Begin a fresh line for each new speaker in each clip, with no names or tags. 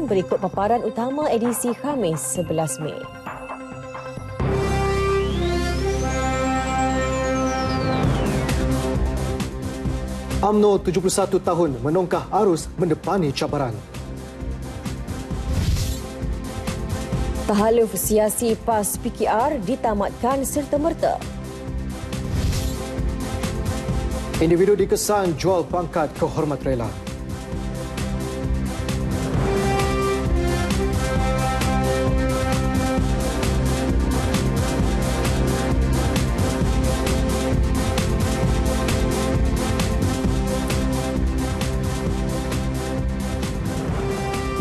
Kebangsaan, berikut paparan utama edisi Khamis 11 Mei.
UMNO 71 tahun menongkah arus mendepani cabaran.
Tahaluf siasi PAS PKR ditamatkan serta-merta.
Individu dikesan jual pangkat kehormat rela.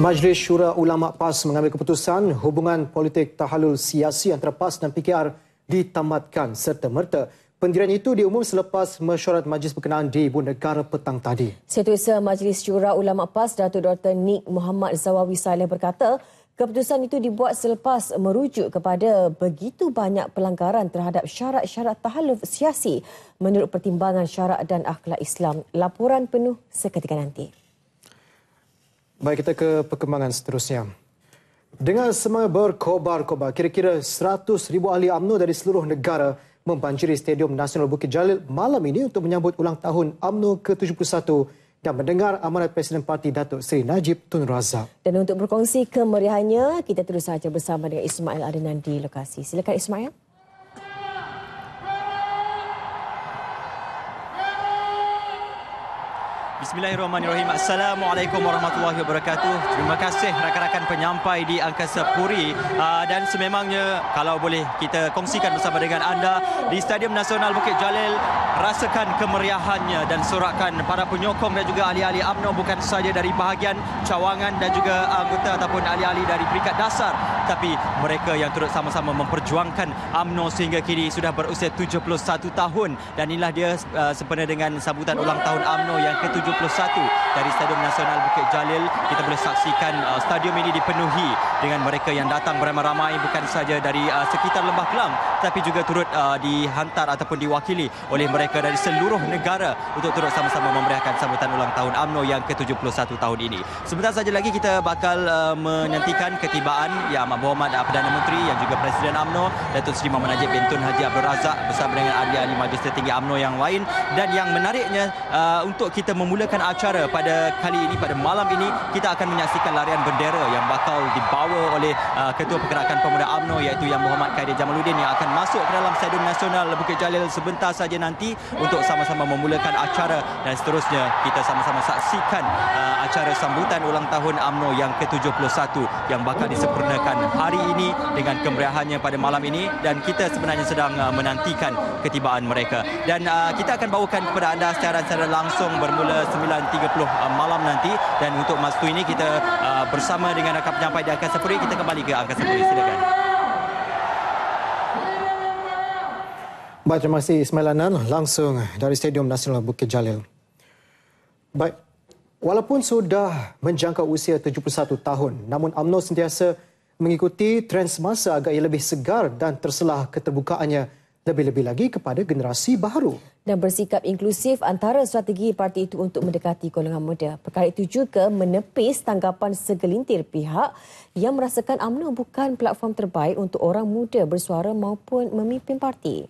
Majlis Syura Ulama PAS mengambil keputusan hubungan politik tahalul siasi antara PAS dan PKR ditamatkan serta-merta. Pendirian itu diumum selepas mesyuarat majlis berkenaan di Ibu Negara petang tadi.
Setiausaha Majlis Syura Ulama PAS, Datuk Dr. Nik Muhammad Zawawi Saleh berkata, keputusan itu dibuat selepas merujuk kepada begitu banyak pelanggaran terhadap syarat-syarat tahaluf siasi menurut pertimbangan syarak dan akhlak Islam. Laporan penuh seketika nanti.
Baik, kita ke perkembangan seterusnya. Dengan semangat berkobar-kobar, kira-kira 100,000 ahli UMNO dari seluruh negara membanjiri Stadium Nasional Bukit Jalil malam ini untuk menyambut ulang tahun UMNO ke-71 dan mendengar amanat Presiden Parti Datuk Seri Najib Tun Razak.
Dan untuk berkongsi kemeriahannya, kita terus saja bersama dengan Ismail Adnan di lokasi. Silakan Ismail.
Bismillahirrahmanirrahim. Assalamualaikum warahmatullahi wabarakatuh. Terima kasih rakan-rakan penyampai di Angkasa Puri. Dan sememangnya kalau boleh kita kongsikan bersama dengan anda di Stadium Nasional Bukit Jalil, rasakan kemeriahannya dan sorakan para penyokong dan juga ahli-ahli UMNO bukan sahaja dari bahagian cawangan dan juga anggota ataupun ahli-ahli dari peringkat dasar, tapi mereka yang turut sama-sama memperjuangkan UMNO sehingga kini sudah berusia 71 tahun. Dan inilah dia sempena dengan sambutan ulang tahun UMNO yang ke-71 dari Stadium Nasional Bukit Jalil. Kita boleh saksikan stadium ini dipenuhi dengan mereka yang datang beramai-ramai bukan sahaja dari sekitar Lembah Kelang, tapi juga turut dihantar ataupun diwakili oleh mereka dari seluruh negara untuk turut sama-sama memeriahkan sambutan ulang tahun UMNO yang ke-71 tahun ini. Sebentar saja lagi kita bakal menantikan ketibaan Yang Amat Berhormat Perdana Menteri yang juga Presiden UMNO Datuk Seri Muhammad Najib bin Tun Haji Abdul Razak bersama dengan ahli-ahli Majlis Tertinggi UMNO yang lain. Dan yang menariknya, untuk kita memulakan acara pada kali ini, pada malam ini, kita akan menyaksikan larian bendera yang bakal dibawa oleh Ketua Pergerakan Pemuda UMNO iaitu Yang Berhormat Khaidir Jamaluddin yang akan masuk ke dalam Stadium Nasional Bukit Jalil sebentar saja nanti untuk sama-sama memulakan acara. Dan seterusnya kita sama-sama saksikan acara sambutan ulang tahun UMNO yang ke-71 yang bakal disempurnakan hari ini dengan kemeriahannya pada malam ini. Dan kita sebenarnya sedang menantikan ketibaan mereka. Dan kita akan bawakan kepada anda secara langsung bermula 9.30 malam nanti. Dan untuk masa ini kita bersama dengan rakan penyampai di Angkasa Puri. Kita kembali ke Angkasa Puri. Silakan.
Baik, terima kasih Ismail Adnan langsung dari Stadium Nasional Bukit Jalil. Baik, walaupun sudah menjangkau usia 71 tahun, namun UMNO sentiasa mengikuti trend semasa agar ia lebih segar dan terselah keterbukaannya lebih-lebih lagi kepada generasi baru.
Dan bersikap inklusif antara strategi parti itu untuk mendekati golongan muda. Perkara itu juga menepis tanggapan segelintir pihak yang merasakan UMNO bukan platform terbaik untuk orang muda bersuara maupun memimpin parti.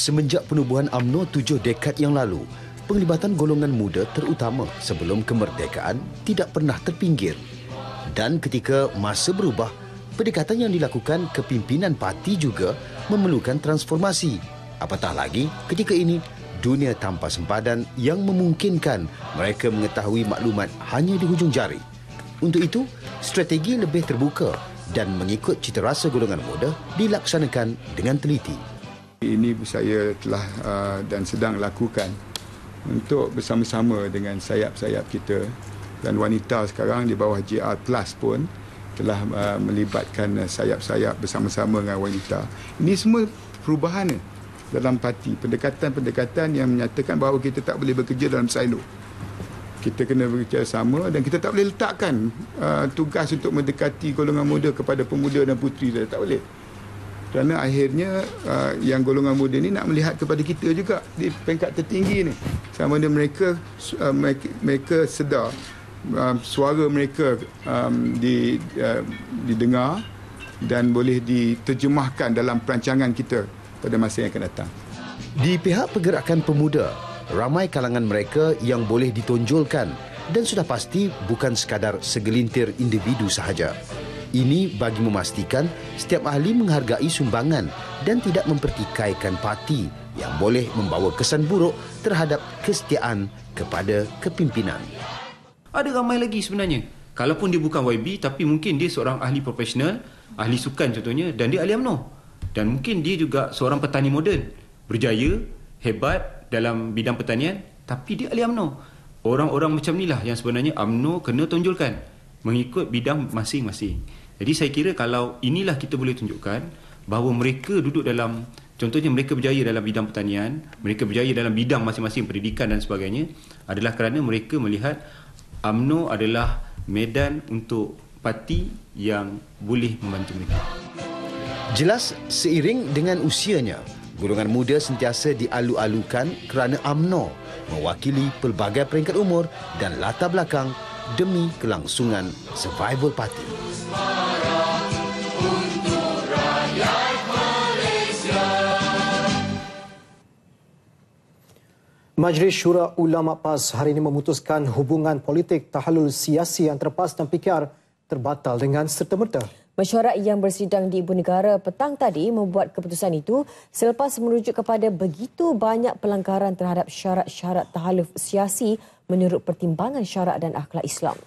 Semenjak penubuhan UMNO 7 dekad yang lalu, penglibatan golongan muda terutama sebelum kemerdekaan tidak pernah terpinggir. Dan ketika masa berubah, pendekatan yang dilakukan kepimpinan parti juga memerlukan transformasi. Apatah lagi ketika ini dunia tanpa sempadan yang memungkinkan mereka mengetahui maklumat hanya di hujung jari. Untuk itu, strategi lebih terbuka dan mengikut citarasa golongan muda dilaksanakan dengan teliti.
Ini saya telah dan sedang lakukan untuk bersama-sama dengan sayap-sayap kita, dan wanita sekarang di bawah JR Plus pun telah melibatkan sayap-sayap bersama-sama dengan wanita. Ini semua perubahan dalam parti, pendekatan-pendekatan yang menyatakan bahawa kita tak boleh bekerja dalam silo. Kita kena bekerja sama dan kita tak boleh letakkan tugas untuk mendekati golongan muda kepada pemuda dan puteri. Tak boleh. Kerana akhirnya yang golongan muda ni nak melihat kepada kita juga di peringkat tertinggi ni. Sama ada mereka sedar suara mereka didengar dan boleh diterjemahkan dalam perancangan kita pada masa yang akan datang.
Di pihak pergerakan pemuda, ramai kalangan mereka yang boleh ditonjolkan dan sudah pasti bukan sekadar segelintir individu sahaja. Ini bagi memastikan setiap ahli menghargai sumbangan dan tidak mempertikaikan parti yang boleh membawa kesan buruk terhadap kesetiaan kepada kepimpinan.
Ada ramai lagi sebenarnya. Kalaupun dia bukan YB, tapi mungkin dia seorang ahli profesional, ahli sukan contohnya, dan dia ahli UMNO. Dan mungkin dia juga seorang petani moden, berjaya, hebat dalam bidang pertanian, tapi dia ahli UMNO. Orang-orang macam inilah yang sebenarnya UMNO kena tonjolkan mengikut bidang masing-masing. Jadi saya kira kalau inilah kita boleh tunjukkan bahawa mereka duduk dalam, contohnya mereka berjaya dalam bidang pertanian, mereka berjaya dalam bidang masing-masing pendidikan dan sebagainya, adalah kerana mereka melihat UMNO adalah medan untuk parti yang boleh membantu mereka.
Jelas seiring dengan usianya, golongan muda sentiasa dialu-alukan kerana UMNO mewakili pelbagai peringkat umur dan latar belakang demi kelangsungan survival parti.
Majlis Syura Ulama PAS hari ini memutuskan hubungan politik tahalul siasi antara PAS dan PKR terbatal dengan serta-merta.
Mesyuarat yang bersidang di Ibu Negara petang tadi membuat keputusan itu selepas merujuk kepada begitu banyak pelanggaran terhadap syarat-syarat tahaluf siasi menurut pertimbangan syarak dan akhlak Islam.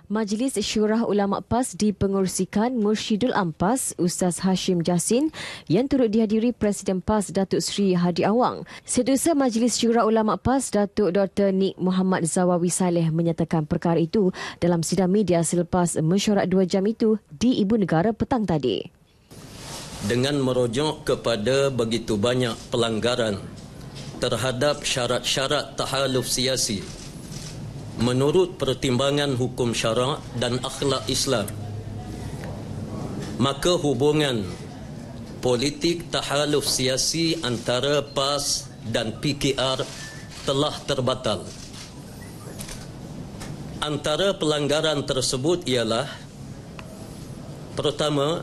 Majlis Syura Ulama PAS dipengerusikan Mursyidul Ampas Ustaz Hashim Jasin yang turut dihadiri Presiden PAS Datuk Seri Hadi Awang. Setiausaha Majlis Syura Ulama PAS Datuk Dr. Nik Muhammad Zawawi Saleh menyatakan perkara itu dalam sidang media selepas mesyuarat 2 jam itu di Ibu Negara petang tadi.
Dengan merujuk kepada begitu banyak pelanggaran terhadap syarat-syarat tahaluf siasi menurut pertimbangan hukum syarak dan akhlak Islam, maka hubungan politik tahaluf siasi antara PAS dan PKR telah terbatal. Antara pelanggaran tersebut ialah: pertama,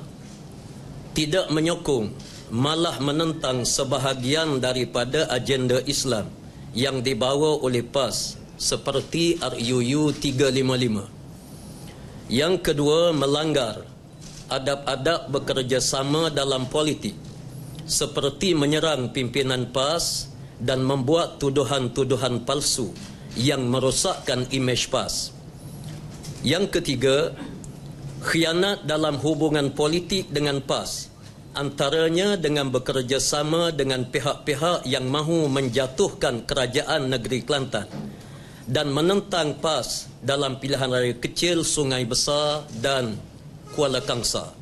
tidak menyokong, malah menentang sebahagian daripada agenda Islam yang dibawa oleh PAS seperti RUU 355. Yang kedua, melanggar adab-adab bekerjasama dalam politik seperti menyerang pimpinan PAS dan membuat tuduhan-tuduhan palsu yang merosakkan imej PAS. Yang ketiga, khianat dalam hubungan politik dengan PAS, antaranya dengan bekerjasama dengan pihak-pihak yang mahu menjatuhkan kerajaan negeri Kelantan dan menentang PAS dalam pilihan raya kecil Sungai Besar dan Kuala Kangsar.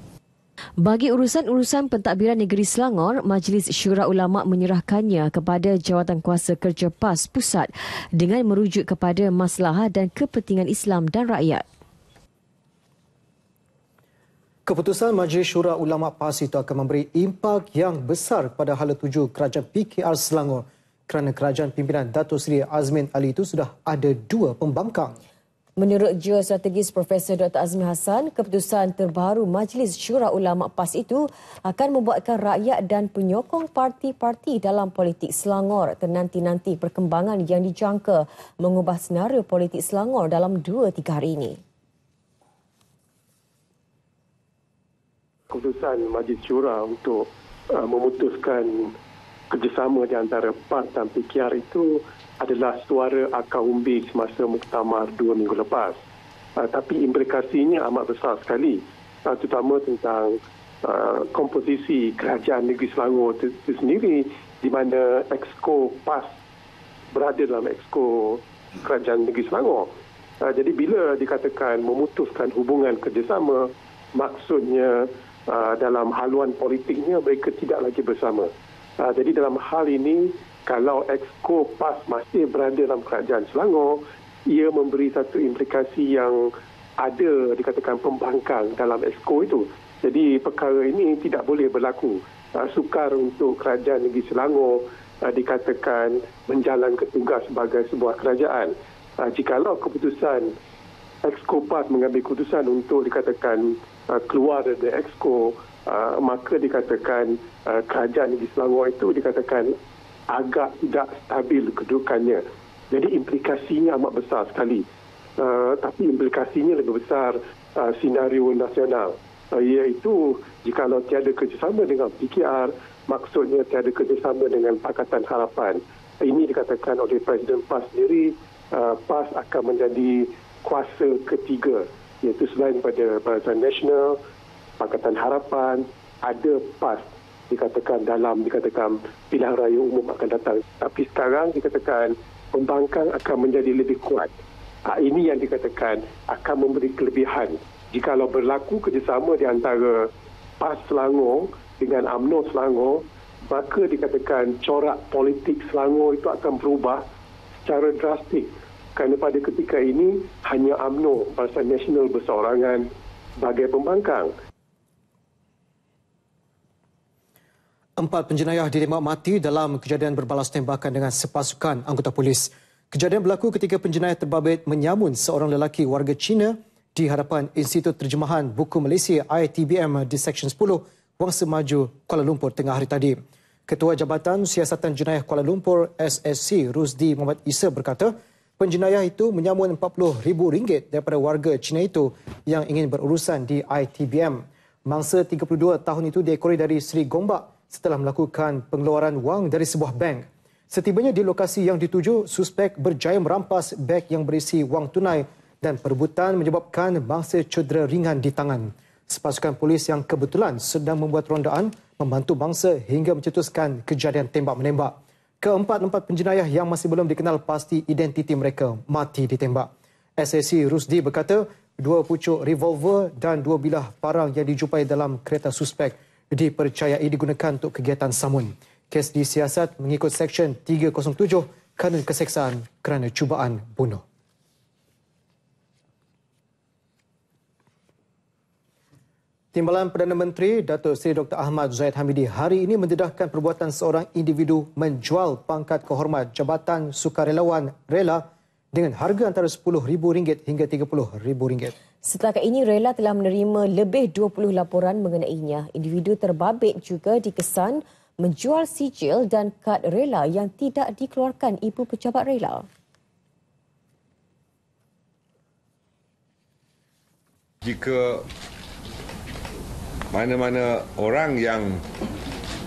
Bagi urusan-urusan pentadbiran negeri Selangor, Majlis Syura Ulama menyerahkannya kepada Jawatankuasa Kerja PAS Pusat dengan merujuk kepada maslahah dan kepentingan Islam dan rakyat.
Keputusan Majlis Syura Ulama PAS itu akan memberi impak yang besar pada hala tuju kerajaan PKR Selangor kerana kerajaan pimpinan Datuk Seri Azmin Ali itu sudah ada 2 pembangkang.
Menurut Geostrategis Profesor Dr. Azmi Hassan, keputusan terbaru Majlis Syura Ulama PAS itu akan membuatkan rakyat dan penyokong parti-parti dalam politik Selangor ternanti-nanti perkembangan yang dijangka mengubah senario politik Selangor dalam 2-3 hari ini.
Keputusan Majlis Syura untuk memutuskan kerjasama di antara PAS dan PKR itu adalah suara akar umbi semasa muktamar 2 minggu lepas. Tapi implikasinya amat besar sekali, terutama tentang komposisi kerajaan negeri Selangor itu sendiri, di mana Exco PAS berada dalam Exco kerajaan negeri Selangor. Jadi bila dikatakan memutuskan hubungan kerjasama, maksudnya dalam haluan politiknya mereka tidak lagi bersama. Jadi dalam hal ini, kalau Exco PAS masih berada dalam kerajaan Selangor, ia memberi satu implikasi yang ada dikatakan pembangkang dalam exco itu. Jadi perkara ini tidak boleh berlaku. Sukar untuk kerajaan negeri Selangor dikatakan menjalankan tugas sebagai sebuah kerajaan. Jikalau keputusan Exco PAS mengambil keputusan untuk dikatakan keluar dari Exco, maka dikatakan kerajaan negeri Selangor itu dikatakan agak tidak stabil kedudukannya. Jadi implikasinya amat besar sekali. Tapi implikasinya lebih besar senario nasional. Iaitu jikalau tiada kerjasama dengan PKR, maksudnya tiada kerjasama dengan Pakatan Harapan. Ini dikatakan oleh Presiden PAS sendiri, PAS akan menjadi kuasa ketiga, iaitu selain pada Barisan Nasional, Pakatan Harapan, ada PAS dikatakan dalam pilihan raya umum akan datang. Tapi sekarang dikatakan pembangkang akan menjadi lebih kuat. Ini yang dikatakan akan memberi kelebihan. Jikalau berlaku kerjasama di antara PAS Selangor dengan UMNO Selangor, maka dikatakan corak politik Selangor itu akan berubah secara drastik. Kerana pada ketika ini hanya UMNO, Barisan Nasional berseorangan sebagai pembangkang.
4 penjenayah ditembak mati dalam kejadian berbalas tembakan dengan sepasukan anggota polis. Kejadian berlaku ketika penjenayah terbabit menyamun seorang lelaki warga Cina di hadapan Institut Terjemahan Buku Malaysia ITBM di Seksyen 10, Wangsa Maju, Kuala Lumpur tengah hari tadi. Ketua Jabatan Siasatan Jenayah Kuala Lumpur SSC Rusdi Muhammad Isa berkata, penjenayah itu menyamun RM40,000 daripada warga Cina itu yang ingin berurusan di ITBM. Mangsa 32 tahun itu diekori dari Seri Gombak setelah melakukan pengeluaran wang dari sebuah bank. Setibanya di lokasi yang dituju, suspek berjaya merampas beg yang berisi wang tunai dan perebutan menyebabkan mangsa cedera ringan di tangan. Sepasukan polis yang kebetulan sedang membuat rondaan membantu mangsa hingga mencetuskan kejadian tembak-menembak. Keempat-empat penjenayah yang masih belum dikenal pasti identiti mereka mati ditembak. SSC Rusdi berkata 2 pucuk revolver dan 2 bilah parang yang dijumpai dalam kereta suspek dipercayai digunakan untuk kegiatan samun. Kes disiasat mengikut Seksyen 307 Kanun Keseksaan kerana cubaan bunuh. Timbalan Perdana Menteri Datuk Seri Dr. Ahmad Zahid Hamidi hari ini mendedahkan perbuatan seorang individu menjual pangkat kehormat Jabatan Sukarelawan Rela dengan harga antara RM10,000 hingga RM30,000.
Setakat ini, Rela telah menerima lebih 20 laporan mengenainya. Individu terbabit juga dikesan menjual sijil dan kad Rela yang tidak dikeluarkan ibu pejabat Rela.
Jika mana-mana orang yang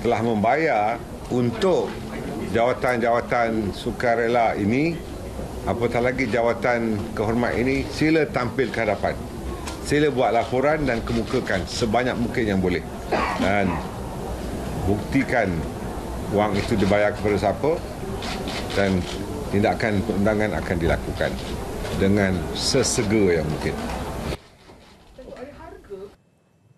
telah membayar untuk jawatan-jawatan sukarela ini, apatah lagi jawatan kehormat ini, sila tampil ke hadapan. Sila buat laporan dan kemukakan sebanyak mungkin yang boleh. Dan buktikan wang itu dibayar kepada siapa dan tindakan perundangan akan dilakukan dengan sesegera yang mungkin.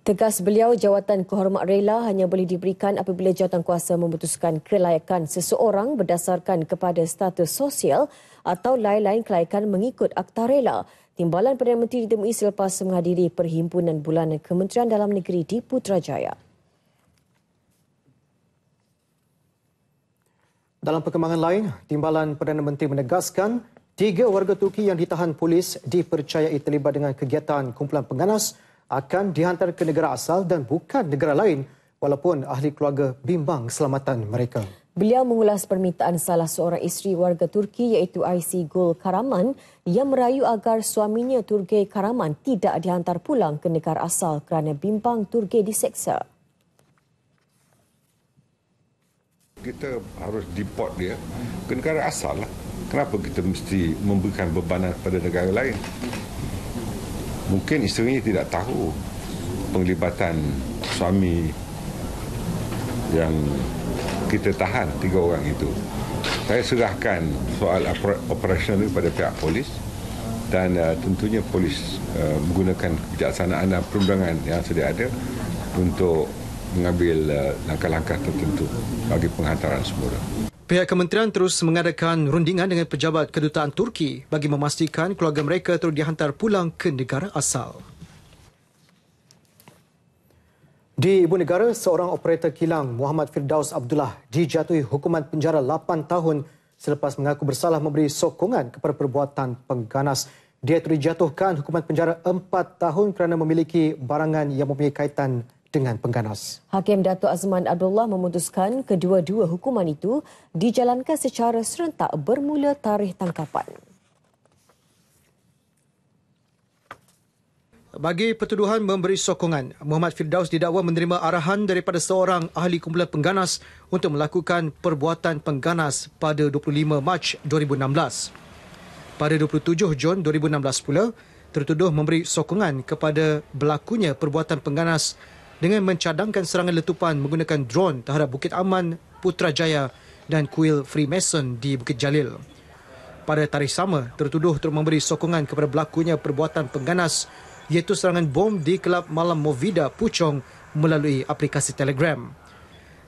Tegas beliau, jawatan kehormat Rela hanya boleh diberikan apabila jawatankuasa memutuskan kelayakan seseorang berdasarkan kepada status sosial atau lain-lain kelayakan mengikut Akta Rela. Timbalan Perdana Menteri ditemui selepas menghadiri Perhimpunan Bulanan Kementerian Dalam Negeri di Putrajaya.
Dalam perkembangan lain, Timbalan Perdana Menteri menegaskan 3 warga Turki yang ditahan polis dipercayai terlibat dengan kegiatan kumpulan pengganas akan dihantar ke negara asal dan bukan negara lain walaupun ahli keluarga bimbang keselamatan mereka.
Beliau mengulas permintaan salah seorang isteri warga Turki iaitu IC Gul Karaman yang merayu agar suaminya Turgay Karaman tidak dihantar pulang ke negara asal kerana bimbang Turgay diseksa.
Kita harus deport dia ke negara asal lah. Kenapa kita mesti memberikan bebanan pada negara lain? Mungkin isterinya tidak tahu penglibatan suami yang kita tahan 3 orang itu. Saya serahkan soal operasional kepada pihak polis dan tentunya polis menggunakan kejaksanaan dan perundangan yang sedia ada untuk mengambil langkah-langkah tertentu bagi penghantaran semula.
Pihak kementerian terus mengadakan rundingan dengan pejabat kedutaan Turki bagi memastikan keluarga mereka terus dihantar pulang ke negara asal. Di Ibu Negara, seorang operator kilang Muhammad Firdaus Abdullah dijatuhi hukuman penjara 8 tahun selepas mengaku bersalah memberi sokongan kepada perbuatan pengganas. Dia dijatuhkan hukuman penjara 4 tahun kerana memiliki barangan yang mempunyai kaitan dengan pengganas.
Hakim Datuk Azman Abdullah memutuskan kedua-dua hukuman itu dijalankan secara serentak bermula tarikh tangkapan.
Bagi pertuduhan memberi sokongan, Muhammad Firdaus didakwa menerima arahan daripada seorang ahli kumpulan pengganas untuk melakukan perbuatan pengganas pada 25 Mac 2016. Pada 27 Jun 2016 pula, tertuduh memberi sokongan kepada berlakunya perbuatan pengganas dengan mencadangkan serangan letupan menggunakan drone terhadap Bukit Aman, Putrajaya dan kuil Freemason di Bukit Jalil. Pada tarikh sama, tertuduh turut memberi sokongan kepada berlakunya perbuatan pengganas iaitu serangan bom di Kelab Malam Movida Puchong melalui aplikasi Telegram.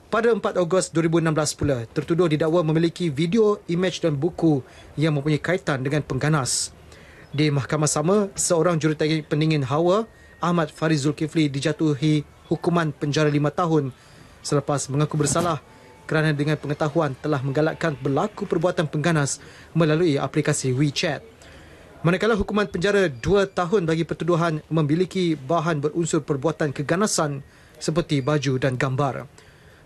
Pada 4 Ogos 2016 pula, tertuduh didakwa memiliki video, imej dan buku yang mempunyai kaitan dengan pengganas. Di mahkamah sama, seorang juruteknik pendingin hawa, Ahmad Fariz Zulkifli dijatuhi hukuman penjara 5 tahun selepas mengaku bersalah kerana dengan pengetahuan telah menggalakkan berlaku perbuatan pengganas melalui aplikasi WeChat. Manakala hukuman penjara 2 tahun bagi pertuduhan memiliki bahan berunsur perbuatan keganasan seperti baju dan gambar.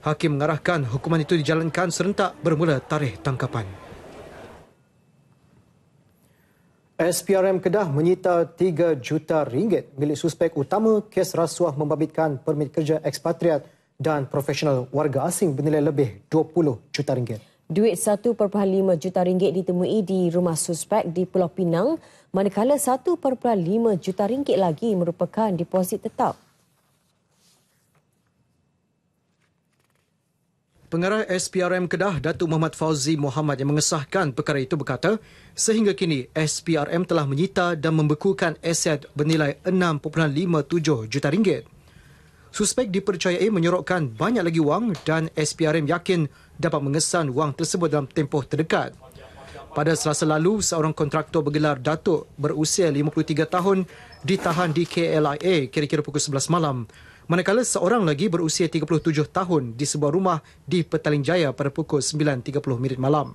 Hakim mengarahkan hukuman itu dijalankan serentak bermula tarikh tangkapan. SPRM Kedah menyita RM3 juta milik suspek utama kes rasuah membabitkan permit kerja ekspatriat dan profesional warga asing bernilai lebih RM20 juta.
Duit RM1.5 juta ditemui di rumah suspek di Pulau Pinang, manakala RM1.5 juta lagi merupakan deposit tetap.
Pengarah SPRM Kedah, Datuk Muhammad Fauzi Muhammad yang mengesahkan perkara itu berkata, sehingga kini SPRM telah menyita dan membekukan aset bernilai RM6.57 juta. Suspek dipercayai menyorokkan banyak lagi wang dan SPRM yakin dapat mengesan wang tersebut dalam tempoh terdekat. Pada Selasa lalu, seorang kontraktor bergelar Datuk berusia 53 tahun ditahan di KLIA kira-kira pukul 11 malam. Manakala seorang lagi berusia 37 tahun di sebuah rumah di Petaling Jaya pada pukul 9.30 malam.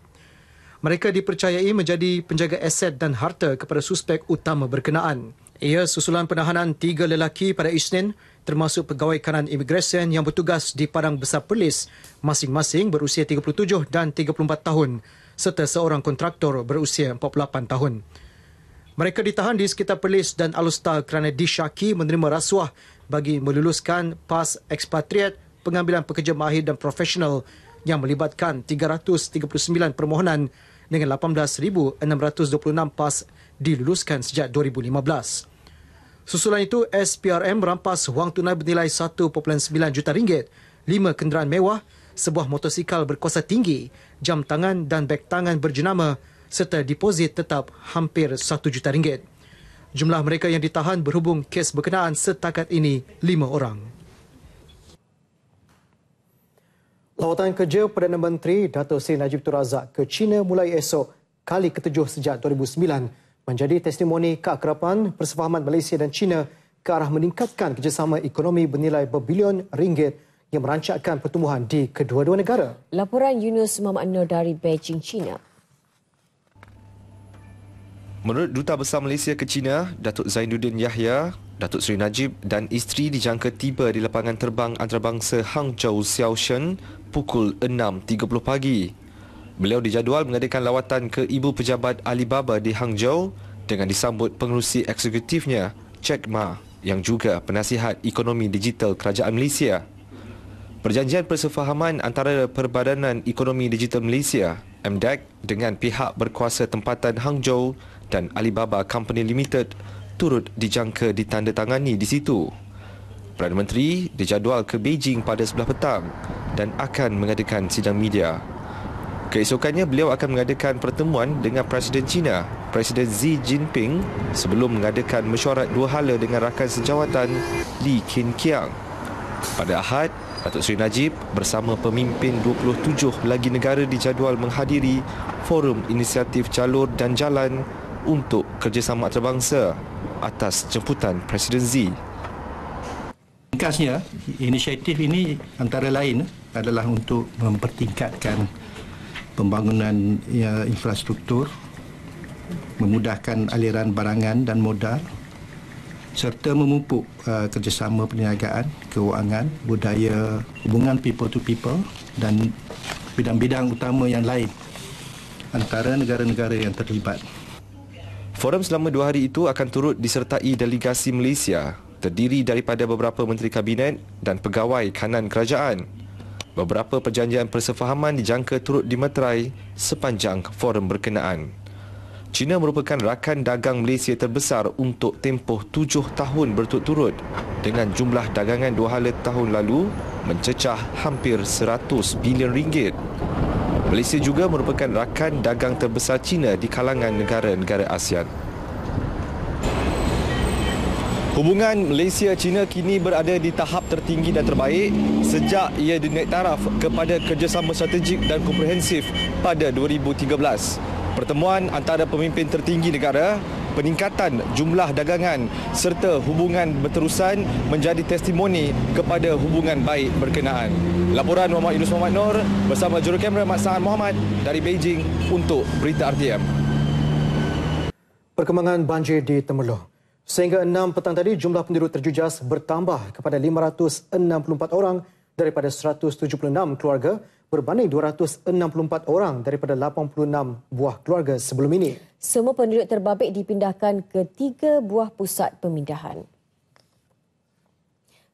Mereka dipercayai menjadi penjaga aset dan harta kepada suspek utama berkenaan. Ia susulan penahanan 3 lelaki pada Isnin, termasuk pegawai kanan imigresen yang bertugas di Padang Besar Perlis, masing-masing berusia 37 dan 34 tahun, serta seorang kontraktor berusia 48 tahun. Mereka ditahan di sekitar Perlis dan Alustar kerana disyaki menerima rasuah bagi meluluskan pas ekspatriat, pengambilan pekerja mahir dan profesional yang melibatkan 339 permohonan dengan 18,626 pas diluluskan sejak 2015. Susulan itu, SPRM merampas wang tunai bernilai RM1.9 juta, 5 kenderaan mewah, sebuah motosikal berkuasa tinggi, jam tangan dan beg tangan berjenama serta deposit tetap hampir RM1 juta. Jumlah mereka yang ditahan berhubung kes berkenaan setakat ini 5 orang. Lawatan kerja Perdana Menteri Datuk Seri Najib Tun Razak ke China mulai esok, kali ke-7 sejak 2009, menjadi testimoni keakraban persefahaman Malaysia dan China ke arah meningkatkan kerjasama ekonomi bernilai berbilion ringgit yang merancangkan pertumbuhan di kedua-dua negara.
Laporan Yunus Muhammad Nur dari Beijing, China.
Menurut Duta Besar Malaysia ke China, Datuk Zainuddin Yahya, Datuk Seri Najib dan isteri dijangka tiba di lapangan terbang antarabangsa Hangzhou Xiaoshen pukul 6.30 pagi. Beliau dijadual mengadakan lawatan ke Ibu Pejabat Alibaba di Hangzhou dengan disambut pengerusi eksekutifnya, Jack Ma, yang juga penasihat ekonomi digital Kerajaan Malaysia. Perjanjian persefahaman antara Perbadanan Ekonomi Digital Malaysia, MDEC, dengan pihak berkuasa tempatan Hangzhou dan Alibaba Company Limited turut dijangka ditandatangani di situ. Perdana Menteri dijadual ke Beijing pada sebelah petang dan akan mengadakan sidang media. Keesokannya beliau akan mengadakan pertemuan dengan Presiden China, Presiden Xi Jinping, sebelum mengadakan mesyuarat dua hala dengan rakan sejawatan Li Keqiang. Pada Ahad, Datuk Seri Najib bersama pemimpin 27 lagi negara dijadual menghadiri Forum Inisiatif Jalur dan Jalan untuk Kerjasama Antarabangsa atas jemputan Presiden Z.
Ringkasnya, inisiatif ini antara lain adalah untuk mempertingkatkan pembangunan infrastruktur, memudahkan aliran barangan dan modal, serta memupuk kerjasama perniagaan, kewangan, budaya, hubungan people to people dan bidang-bidang utama yang lain antara negara-negara yang terlibat.
Forum selama 2 hari itu akan turut disertai delegasi Malaysia terdiri daripada beberapa menteri kabinet dan pegawai kanan kerajaan. Beberapa perjanjian persefahaman dijangka turut dimeterai sepanjang forum berkenaan. China merupakan rakan dagang Malaysia terbesar untuk tempoh 7 tahun berturut-turut dengan jumlah dagangan 2 hala tahun lalu mencecah hampir 100 bilion ringgit. Malaysia juga merupakan rakan dagang terbesar China di kalangan negara-negara ASEAN. Hubungan Malaysia-China kini berada di tahap tertinggi dan terbaik sejak ia dinaik taraf kepada kerjasama strategik dan komprehensif pada 2013. Pertemuan antara pemimpin tertinggi negara, peningkatan jumlah dagangan serta hubungan berterusan menjadi testimoni kepada hubungan baik berkenaan. Laporan Muhammad Yunus Muhammad Nur bersama jurukamera Mat Sa'an Muhammad dari Beijing untuk Berita RTM.
Perkembangan banjir di Temerloh. Sehingga 6 petang tadi, jumlah penduduk terjejas bertambah kepada 564 orang daripada 176 keluarga berbanding 264 orang daripada 86 buah keluarga sebelum ini.
Semua penduduk terbabit dipindahkan ke 3 buah pusat pemindahan.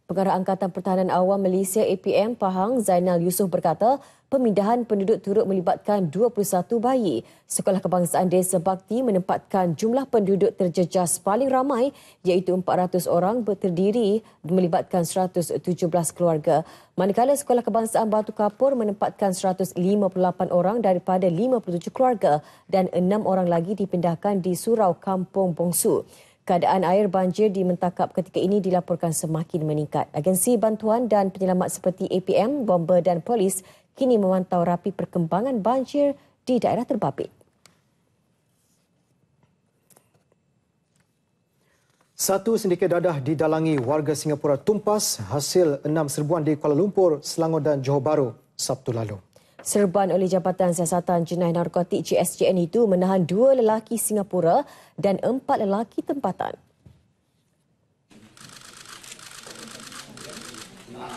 Pengarah Angkatan Pertahanan Awam Malaysia APM Pahang Zainal Yusof berkata, pemindahan penduduk turut melibatkan 21 bayi. Sekolah Kebangsaan Desa Bakti menempatkan jumlah penduduk terjejas paling ramai iaitu 400 orang terdiri melibatkan 117 keluarga. Manakala Sekolah Kebangsaan Batu Kapur menempatkan 158 orang daripada 57 keluarga dan 6 orang lagi dipindahkan di surau Kampung Bongsu. Keadaan air banjir di Mentakap ketika ini dilaporkan semakin meningkat. Agensi bantuan dan penyelamat seperti APM, bomber dan polis kini memantau rapi perkembangan banjir di daerah terbabit.
Satu sindiket dadah didalangi warga Singapura tumpas hasil 6 serbuan di Kuala Lumpur, Selangor dan Johor Bahru Sabtu lalu.
Serban oleh Jabatan Siasatan Jenayah Narkotik JSJN itu menahan 2 lelaki Singapura dan 4 lelaki tempatan.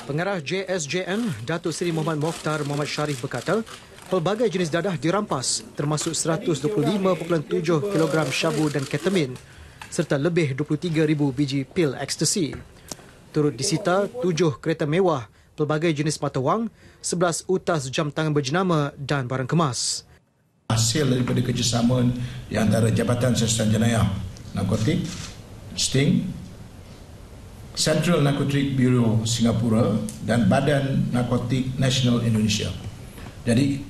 Pengarah JSJN, Datuk Seri Muhammad Mokhtar Muhammad Sharif berkata, pelbagai jenis dadah dirampas termasuk 125.7 kg syabu dan ketamin serta lebih 23,000 biji pil ekstasi. Turut disita 7 kereta mewah, pelbagai jenis mata wang, 11 utas jam tangan berjenama dan barang kemas.
Hasil daripada kerjasama di antara Jabatan Siasatan Jenayah Narkotik, Sting, Central Narcotic Bureau Singapura dan Badan Narkotik Nasional Indonesia. Jadi,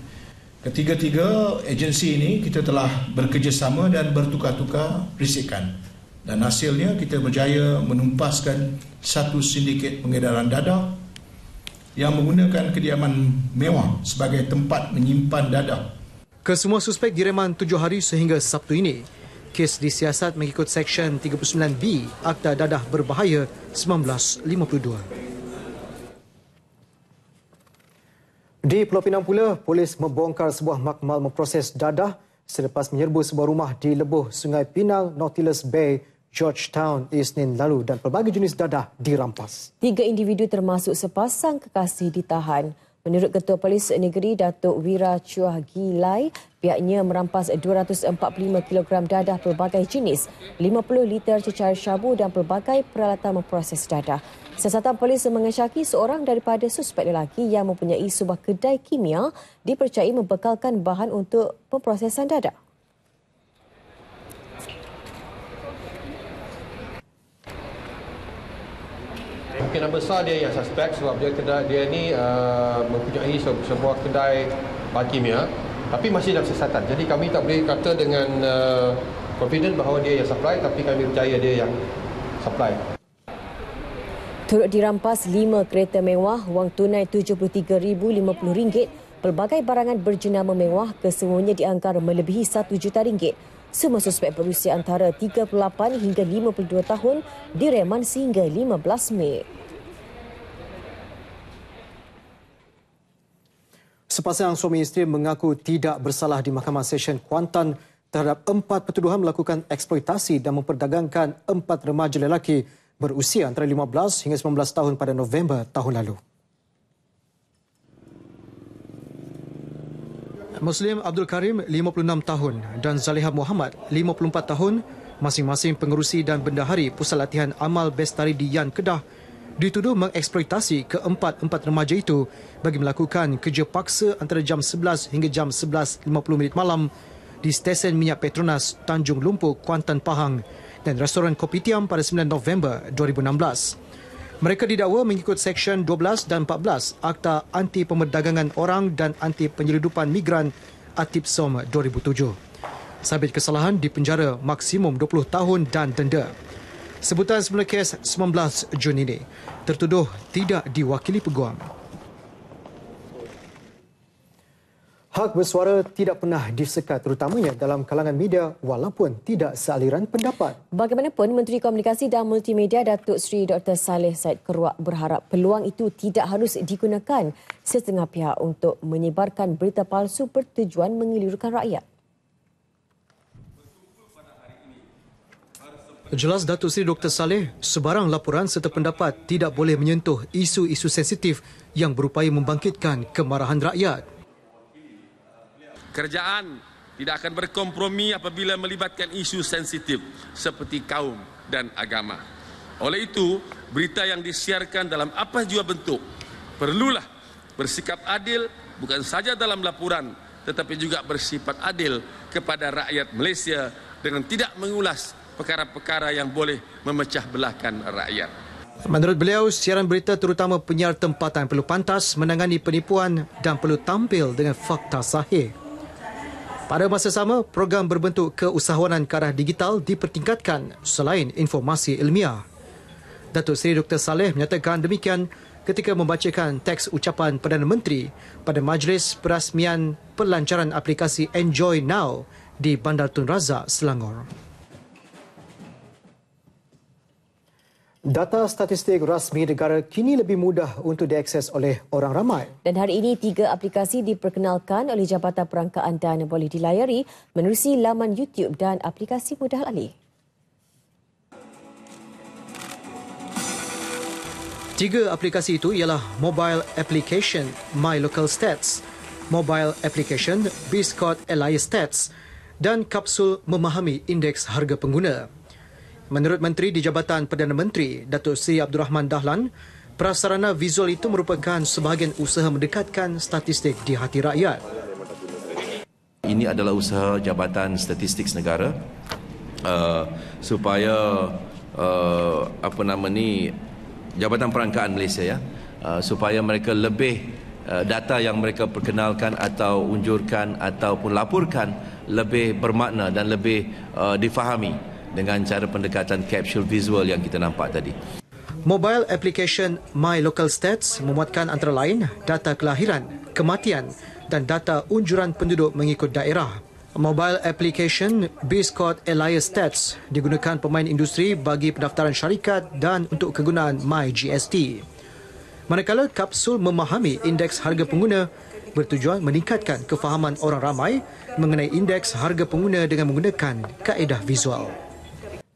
ketiga-tiga agensi ini kita telah bekerjasama dan bertukar-tukar risikan. Dan hasilnya kita berjaya menumpaskan satu sindiket pengedaran dadah yang menggunakan kediaman mewah sebagai tempat menyimpan dadah.
Kesemua suspek direman 7 hari sehingga Sabtu ini. Kes disiasat mengikut Seksyen 39B Akta Dadah Berbahaya 1952. Di Pulau Pinang pula, polis membongkar sebuah makmal memproses dadah selepas menyerbu sebuah rumah di lebuh Sungai Pinang, Nautilus Bay, Georgetown, Isnin lalu dan pelbagai jenis dadah dirampas. 3 individu termasuk sepasang kekasih ditahan. Menurut Ketua Polis Negeri Datuk Wira Chua Gilai, pihaknya merampas 245 kg dadah pelbagai jenis, 50 liter cecair syabu dan pelbagai peralatan memproses dadah. Siasatan polis mengesyaki seorang daripada suspek lelaki yang mempunyai sebuah kedai kimia dipercayai membekalkan bahan untuk pemprosesan dadah.
Kemungkinan besar dia yang suspek sebab dia ni mempunyai sebuah kedai bahan kimia tapi masih dalam siasatan. Jadi kami tak boleh kata dengan confident bahawa dia yang supply, tapi kami percaya dia yang supply.
Turut dirampas 5 kereta mewah, wang tunai RM73,050, pelbagai barangan berjenama mewah, kesemuanya diangkar melebihi RM1 juta. Semua suspek berusia antara 38 hingga 52 tahun direman sehingga 15 Mei.
Sepasang suami isteri mengaku tidak bersalah di Mahkamah Session Kuantan terhadap 4 pertuduhan melakukan eksploitasi dan memperdagangkan 4 remaja lelaki berusia antara 15 hingga 19 tahun pada November tahun lalu. Muslim Abdul Karim, 56 tahun dan Zaliha Muhammad, 54 tahun, masing-masing pengerusi dan bendahari Pusat Latihan Amal Bestari di Yan Kedah, dituduh mengeksploitasi keempat remaja itu bagi melakukan kerja paksa antara jam 11 hingga jam 11.50 malam di stesen minyak Petronas Tanjung Lumpur, Kuantan, Pahang dan restoran Kopitiam pada 9 November 2016. Mereka didakwa mengikut Seksyen 12 dan 14 Akta Anti Pemerdagangan Orang dan Anti Penyeludupan Migran ATIPSOM 2007. Sabit kesalahan dipenjara maksimum 20 tahun dan denda. Sebutan semula kes 19 Jun ini, tertuduh tidak diwakili peguam. Hak bersuara tidak pernah disekat terutamanya dalam kalangan media walaupun tidak sealiran pendapat.
Bagaimanapun, Menteri Komunikasi dan Multimedia Datuk Seri Dr. Saleh Said Keruak berharap peluang itu tidak harus digunakan setengah pihak untuk menyebarkan berita palsu bertujuan mengelirukan rakyat.
Jelas Datuk Seri Dr. Saleh, sebarang laporan serta pendapat tidak boleh menyentuh isu-isu sensitif yang berupaya membangkitkan kemarahan rakyat.
Kerajaan tidak akan berkompromi apabila melibatkan isu sensitif seperti kaum dan agama. Oleh itu, berita yang disiarkan dalam apa jua bentuk perlulah bersikap adil bukan saja dalam laporan tetapi juga bersifat adil kepada rakyat Malaysia dengan tidak mengulas perkara-perkara yang boleh memecah belahkan rakyat.
Menurut beliau, siaran berita terutama penyiar tempatan perlu pantas menangani penipuan dan perlu tampil dengan fakta sahih. Pada masa sama, program berbentuk keusahawanan ke arah digital dipertingkatkan selain informasi ilmiah. Datuk Seri Dr. Saleh menyatakan demikian ketika membacakan teks ucapan Perdana Menteri pada Majlis Perasmian Pelancaran aplikasi Enjoy Now di Bandar Tun Razak, Selangor. Data statistik rasmi negara kini lebih mudah untuk diakses oleh orang ramai.
Dan hari ini 3 aplikasi diperkenalkan oleh Jabatan Perangkaan dan boleh dilayari menerusi laman YouTube dan aplikasi mudah alih.
3 aplikasi itu ialah Mobile Application My Local Stats, Mobile Application Biscot Elias Stats dan Kapsul Memahami Indeks Harga Pengguna. Menurut Menteri di Jabatan Perdana Menteri, Datuk Seri Abdul Rahman Dahlan, prasarana visual itu merupakan sebahagian usaha mendekatkan statistik di hati rakyat.
Ini adalah usaha Jabatan Statistik Negara supaya Jabatan Perangkaan Malaysia supaya mereka lebih data yang mereka perkenalkan atau unjurkan ataupun laporkan lebih bermakna dan lebih difahami dengan cara pendekatan capsule visual yang kita nampak tadi.
Mobile application My Local Stats memuatkan antara lain data kelahiran, kematian dan data unjuran penduduk mengikut daerah. Mobile application Biscot Elias Stats digunakan pemain industri bagi pendaftaran syarikat dan untuk kegunaan My GST. Manakala kapsul memahami indeks harga pengguna bertujuan meningkatkan kefahaman orang ramai mengenai indeks harga pengguna dengan menggunakan kaedah visual.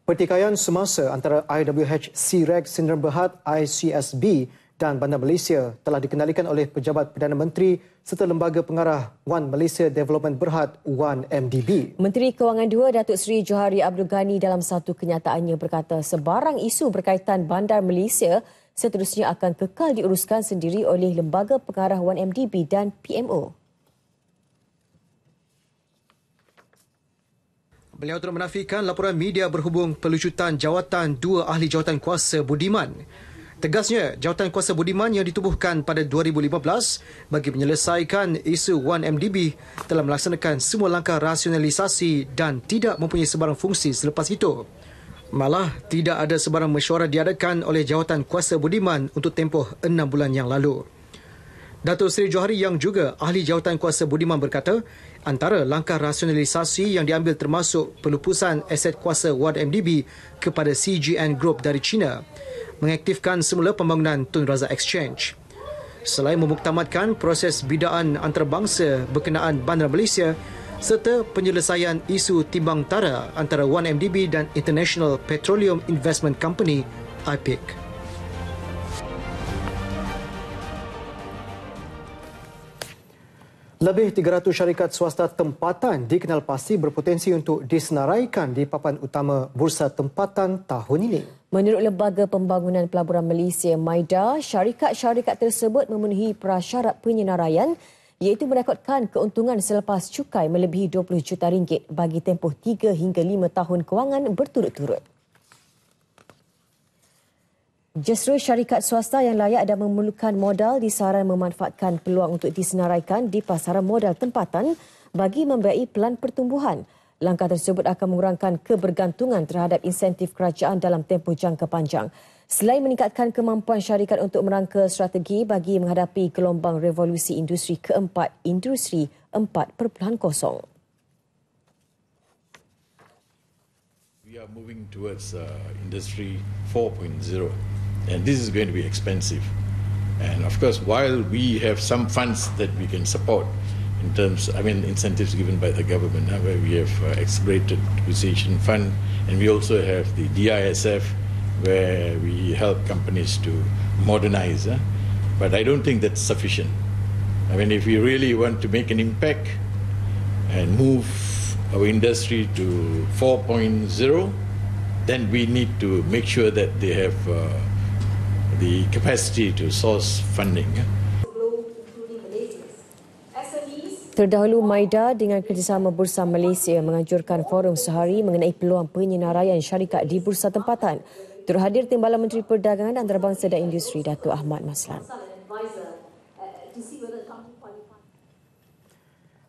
Pertikaian semasa antara IWH CREG Sdn Bhd ICSB dan Bandar Malaysia telah dikendalikan oleh Pejabat Perdana Menteri serta Lembaga Pengarah One Malaysia Development Berhad One MDB.
Menteri Kewangan II Datuk Seri Johari Abdul Ghani dalam satu kenyataannya berkata sebarang isu berkaitan Bandar Malaysia seterusnya akan kekal diuruskan sendiri oleh Lembaga Pengarah One MDB dan PMO.
Beliau turut menafikan laporan media berhubung pelucutan jawatan 2 ahli jawatan kuasa budiman. Tegasnya, jawatan kuasa budiman yang ditubuhkan pada 2015 bagi menyelesaikan isu 1MDB telah melaksanakan semua langkah rasionalisasi dan tidak mempunyai sebarang fungsi selepas itu. Malah, tidak ada sebarang mesyuarat diadakan oleh Jawatan Kuasa Budiman untuk tempoh 6 bulan yang lalu. Datuk Seri Johari yang juga ahli Jawatan Kuasa Budiman berkata, antara langkah rasionalisasi yang diambil termasuk pelupusan aset kuasa 1MDB kepada CGN Group dari China, mengaktifkan semula pembangunan Tun Razak Exchange. Selain memuktamadkan proses bidaan antarabangsa berkenaan Bandar Malaysia serta penyelesaian isu timbang tara antara 1MDB dan International Petroleum Investment Company (IPIC). Lebih 300 syarikat swasta tempatan dikenal pasti berpotensi untuk disenaraikan di papan utama Bursa Tempatan tahun ini.
Menurut Lembaga Pembangunan Pelaburan Malaysia MIDA, syarikat-syarikat tersebut memenuhi prasyarat penyenaraian iaitu merekodkan keuntungan selepas cukai melebihi RM20 juta bagi tempoh 3 hingga 5 tahun kewangan berturut-turut. Justru syarikat swasta yang layak dan memerlukan modal disaran memanfaatkan peluang untuk disenaraikan di pasaran modal tempatan bagi membiayai pelan pertumbuhan. Langkah tersebut akan mengurangkan kebergantungan terhadap insentif kerajaan dalam tempoh jangka panjang. Selain meningkatkan kemampuan syarikat untuk merangka strategi bagi menghadapi gelombang revolusi industri keempat, Industri 4.0.
We are moving towards Industry 4.0 and this is going to be expensive. And of course, while we have some funds that we can support in terms, incentives given by the government, where we have accelerated depreciation fund, and we also have the DISF, where we help companies to modernize. But I don't think that's sufficient. If we really want to make an impact and move our industry to 4.0, then we need to make sure that they have the capacity to source funding.
Terdahulu, MIDA dengan kerjasama Bursa Malaysia menganjurkan forum sehari mengenai peluang penyenaraian syarikat di bursa tempatan. Turut hadir Timbalan Menteri Perdagangan Antarabangsa dan Industri, Datuk Ahmad Maslan.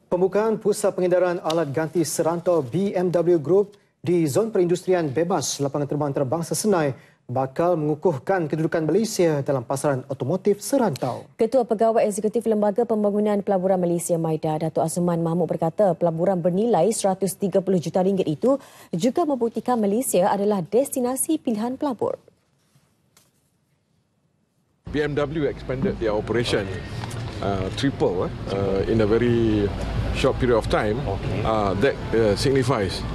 Pembukaan Pusat Pengedaraan Alat Ganti Serantau BMW Group di Zon Perindustrian Bebas Lapangan Terbang Antarabangsa Senai bakal mengukuhkan kedudukan Malaysia dalam pasaran otomotif serantau.
Ketua Pegawai Eksekutif Lembaga Pembangunan Pelaburan Malaysia MIDA, Datuk Azman Mahmud berkata pelaburan bernilai RM130 juta itu juga membuktikan Malaysia adalah destinasi pilihan pelabur.
BMW expanded their operation triple in a very short period of time. That signifies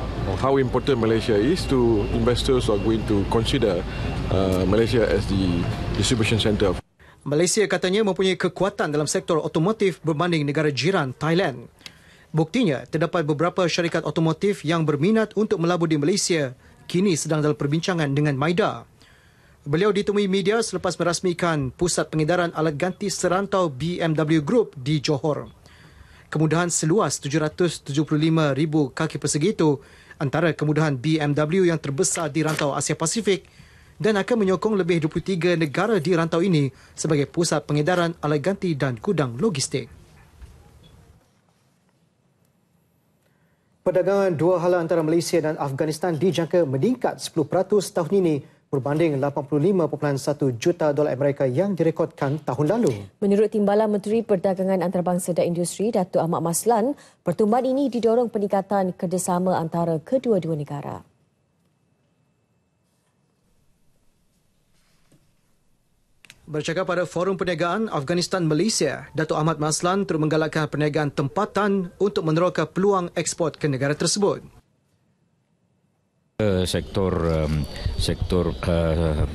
how important Malaysia is to investors who are going to consider Malaysia as the distribution centre.
Malaysia katanya mempunyai kekuatan dalam sektor otomotif berbanding negara jiran Thailand. Buktinya, terdapat beberapa syarikat otomotif yang berminat untuk melabur di Malaysia kini sedang dalam perbincangan dengan MIDA. Beliau ditemui media selepas merasmikan Pusat Pengedaran Alat Ganti Serantau BMW Group di Johor. Kemudahan seluas 775,000 kaki persegi itu antara kemudahan BMW yang terbesar di rantau Asia Pasifik dan akan menyokong lebih 23 negara di rantau ini sebagai pusat pengedaran alat ganti dan gudang logistik. Perdagangan dua hala antara Malaysia dan Afghanistan dijangka meningkat 10% tahun ini berbanding $85.1 juta Amerika yang direkodkan tahun lalu.
Menurut Timbalan Menteri Perdagangan Antarabangsa dan Industri, Datuk Ahmad Maslan, pertumbuhan ini didorong peningkatan kerjasama antara kedua-dua negara.
Bercakap pada Forum Perniagaan Afghanistan-Malaysia, Datuk Ahmad Maslan turut menggalakkan perniagaan tempatan untuk meneroka peluang ekspor ke negara tersebut.
Sektor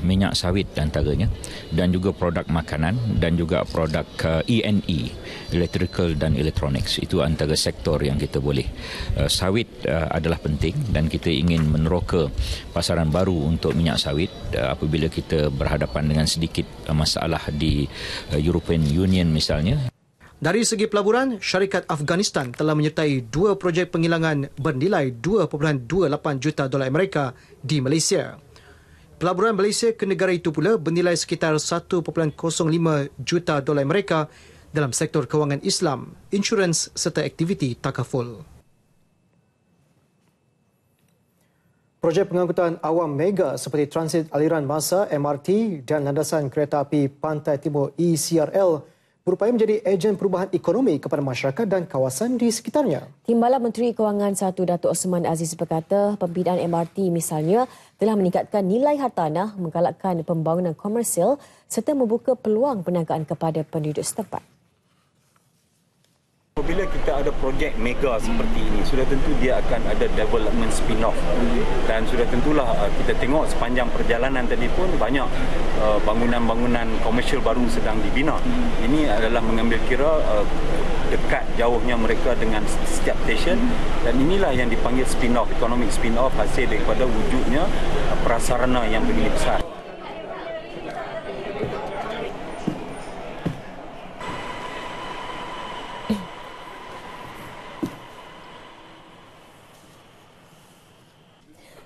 minyak sawit antaranya dan juga produk makanan dan juga produk E&E, electrical dan electronics. Itu antara sektor yang kita boleh. Sawit adalah penting dan kita ingin meneroka pasaran baru untuk minyak sawit apabila kita berhadapan dengan sedikit masalah di European Union misalnya.
Dari segi pelaburan, syarikat Afghanistan telah menyertai 2 projek penghilangan bernilai $2.28 juta Amerika di Malaysia. Pelaburan Malaysia ke negara itu pula bernilai sekitar $1.05 juta Amerika dalam sektor kewangan Islam, insurans serta aktiviti takaful. Projek pengangkutan awam mega seperti transit aliran massa MRT dan landasan kereta api Pantai Timur ECRL berupaya menjadi ejen perubahan ekonomi kepada masyarakat dan kawasan di sekitarnya.
Timbalan Menteri Kewangan 1 Datuk Osman Aziz berkata pembinaan MRT misalnya telah meningkatkan nilai hartanah, menggalakkan pembangunan komersial serta membuka peluang perniagaan kepada penduduk setempat.
Apabila kita ada projek mega seperti ini, sudah tentu dia akan ada development spin-off dan sudah tentulah kita tengok sepanjang perjalanan tadi pun banyak bangunan-bangunan komersial baru sedang dibina. Ini adalah mengambil kira dekat jauhnya mereka dengan setiap stesen dan inilah yang dipanggil spin-off, economic spin-off hasil daripada wujudnya prasarana yang begini besar.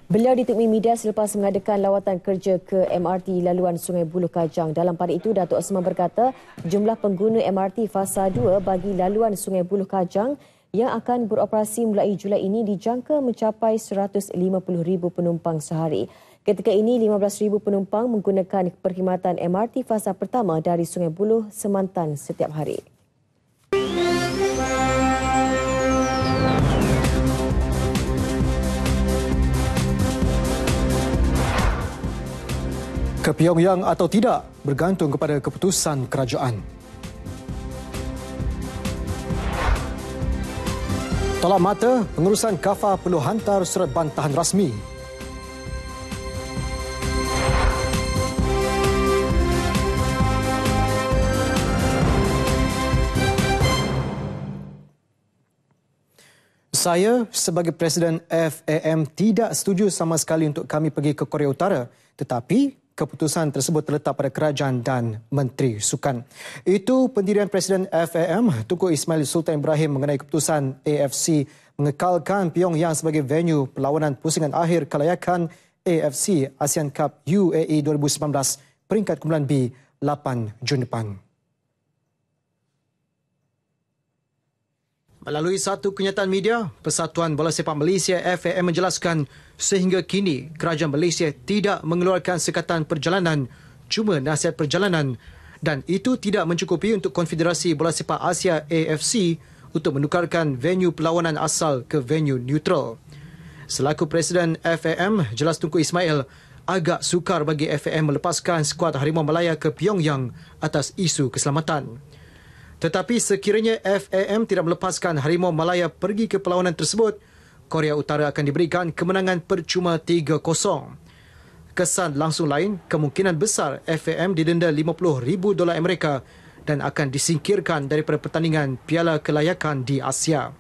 Beliau ditemui media selepas mengadakan lawatan kerja ke MRT laluan Sungai Buloh Kajang. Dalam pada itu, Datuk Osman berkata jumlah pengguna MRT fasa 2 bagi laluan Sungai Buloh Kajang yang akan beroperasi mulai Julai ini dijangka mencapai 150,000 penumpang sehari. Ketika ini, 15,000 penumpang menggunakan perkhidmatan MRT fasa pertama dari Sungai Buloh Semantan setiap hari.
Ke Pyongyang atau tidak bergantung kepada keputusan kerajaan. Tolak mata, pengurusan KAFA perlu hantar surat bantahan rasmi. Saya sebagai Presiden FAM tidak setuju sama sekali untuk kami pergi ke Korea Utara, tetapi keputusan tersebut terletak pada kerajaan dan Menteri Sukan. Itu pendirian Presiden FAM, Tunku Ismail Sultan Ibrahim mengenai keputusan AFC mengekalkan Pyongyang sebagai venue perlawanan pusingan akhir kelayakan AFC ASEAN Cup UAE 2019 peringkat kumpulan B 8 Jun depan. Melalui satu kenyataan media, Persatuan Bola Sepak Malaysia FAM menjelaskan sehingga kini kerajaan Malaysia tidak mengeluarkan sekatan perjalanan, cuma nasihat perjalanan dan itu tidak mencukupi untuk Konfederasi Bola Sepak Asia AFC untuk menukarkan venue perlawanan asal ke venue neutral. Selaku Presiden FAM, jelas Tunku Ismail agak sukar bagi FAM melepaskan skuad Harimau Malaya ke Pyongyang atas isu keselamatan. Tetapi sekiranya FAM tidak melepaskan Harimau Malaya pergi ke perlawanan tersebut, Korea Utara akan diberikan kemenangan percuma 3-0. Kesan langsung lain, kemungkinan besar FAM didenda $50,000 Amerika dan akan disingkirkan daripada pertandingan Piala Kelayakan di Asia.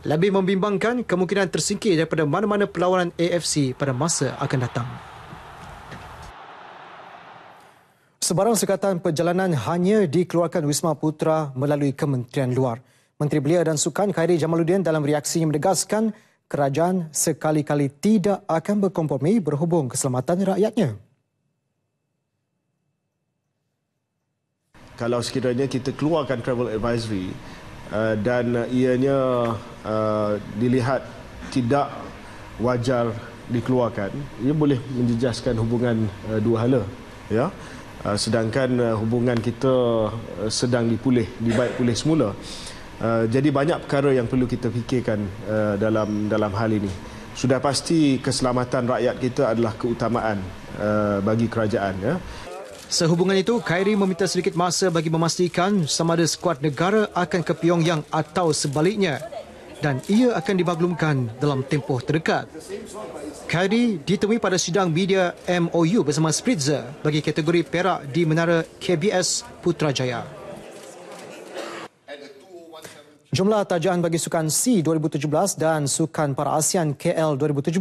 Lebih membimbangkan, kemungkinan tersingkir daripada mana-mana perlawanan AFC pada masa akan datang. Sebarang sekatan perjalanan hanya dikeluarkan Wisma Putra melalui Kementerian Luar. Menteri Belia dan Sukan Khairi Jamaluddin dalam reaksinya menegaskan kerajaan sekali-kali tidak akan berkompromi berhubung keselamatan rakyatnya.
Kalau sekiranya kita keluarkan travel advisory dan ianya dilihat tidak wajar dikeluarkan, ia boleh menjejaskan hubungan dua hala, ya. Sedangkan hubungan kita sedang dibaik pulih semula. Jadi banyak perkara yang perlu kita fikirkan dalam hal ini. Sudah pasti keselamatan rakyat kita adalah keutamaan bagi kerajaan, ya.
Sehubungan itu, Khairi meminta sedikit masa bagi memastikan sama ada skuad negara akan ke Pyongyang atau sebaliknya dan ia akan dimaklumkan dalam tempoh terdekat. Khairi ditemui pada sidang media MOU bersama Spritzer bagi kategori perak di Menara KBS Putrajaya. Jumlah tajaan bagi Sukan C 2017 dan Sukan Para ASEAN KL 2017